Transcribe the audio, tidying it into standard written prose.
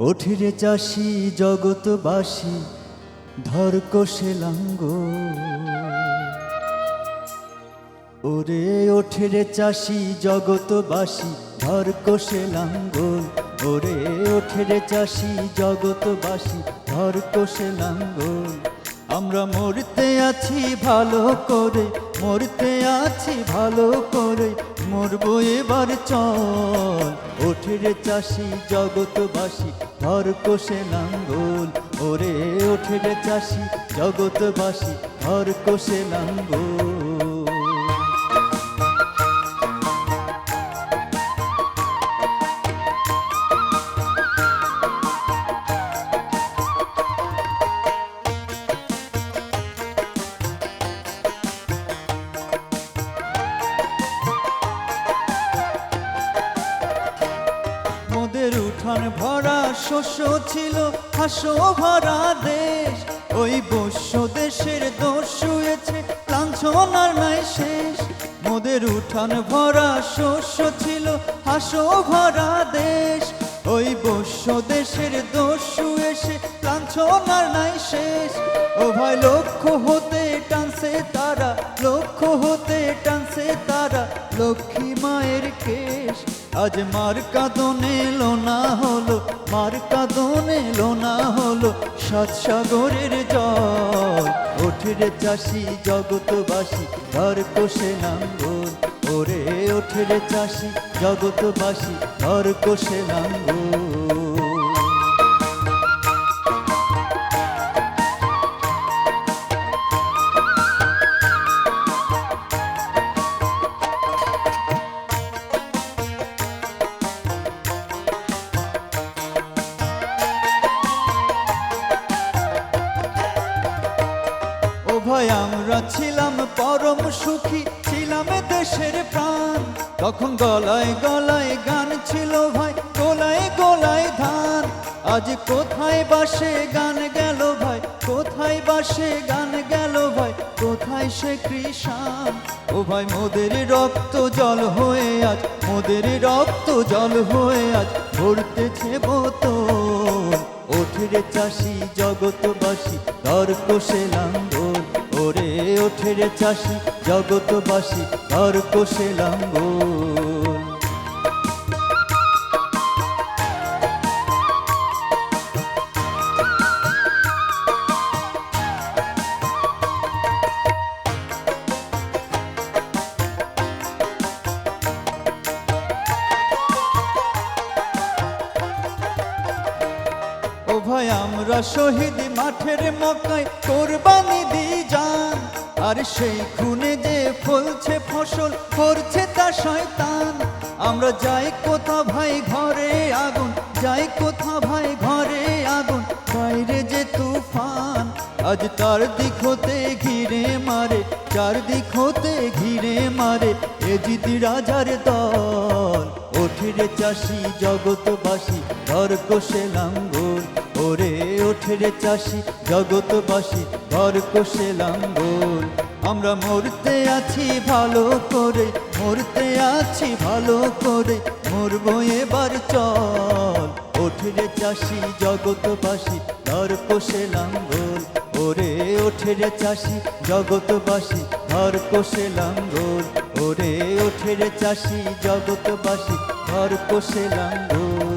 ওঠে চাষি জগৎবাসী ধর কোষে লাঙ্গল। ওরে ওঠে রে চাষি জগৎবাসী ধর কোষে লাঙ্গল। ওরে ওঠে রে চাষি জগৎবাসী ধর কোষে লাঙ্গল। আমরা মরতে আছি ভালো করে, মরতে আছি ভালো করে, মরবো এবার চল। ওঠে রে চাষি জগৎবাসী ধর কোষে লাঙ্গল। ওরে ওঠে রে চাষি জগৎবাসী ধর কোষে লাঙ্গল। মোদের উঠান ভরা শস্য ছিল, হাসো ভরা দেশ। ওই বস্য দেশের দোষ শুয়েছে, লাঞ্ছনার নাই শেষ। মোদের উঠান ভরা শস্য ছিল, হাসো ভরা দেশ। ওই বস্য দেশের দোষ শুয়েছে, লাঞ্ছনার নাই শেষ। ও ভাই লক্ষ্য হতে টানছে তারা, লক্ষ্য হতে টানছে তারা লক্ষ্মী মায়ের কেশ। আজ মার কাঁদনে লোনা হলো, মার কাঁদনে লোনা হলো সাত সাগরের জল। ওঠে রে চাষি জগৎবাসী ধর কোষে লাঙ্গল। ওরে ওঠে রে চাষি জগৎবাসী ধর কোষে লাঙ্গল। ভাই আমরা ছিলাম পরম সুখী, ছিলাম দেশের প্রাণ। তখন গলায় গলায় গান ছিল ভাই, গোলায় গোলায় ধান। আজ কোথায় বাসে গান গেল ভাই, কোথায় বাসে গান গেল ভাই, কোথায় সে কৃষাণ। ও ভাই মোদের রক্ত জল হয়ে আজ, মোদের রক্ত জল হয়ে আজ ভরতেছে বোতল। ওঠে রে চাষি জগৎবাসী ধর কোষে লাঙ্গল। ওরে ওঠে রে চাষি জগৎবাসী ধর কোষে লাঙ্গল। ও ভাই আমরা শহীদ মাঠের মক্কায় কোরবানি দিই জান। আর সেই খুনে যে ফলছে ফসল করছে তা শয়তান। আমরা যাই কোথা ভাই ঘরে আগুন, যাই কোথা ভাই ঘরে আগুন, বাইরে যে তুফান। আজ তার দিক হতে ঘিরে মারে, চারদিক হতে ঘিরে মারে এজিদ রাজার দল। ওঠে রে চাষি জগৎবাসী ধর কোষে লাঙ্গল। ওরে ওঠে রে চাষি জগৎবাসী ধর কোষে লাঙ্গল। আমরা মরতে আছি ভালো করে, মরতে আছি ভালো করে, মরবো এবার চল। ওঠে রে চাষি জগৎবাসী ধর কোষে লাঙ্গল। ওরে ওঠে রে চাষি জগৎবাসী ধর কোষে লাঙ্গল। ওরে ওঠে রে চাষি জগৎবাসী ধর কোষে লাঙ্গল।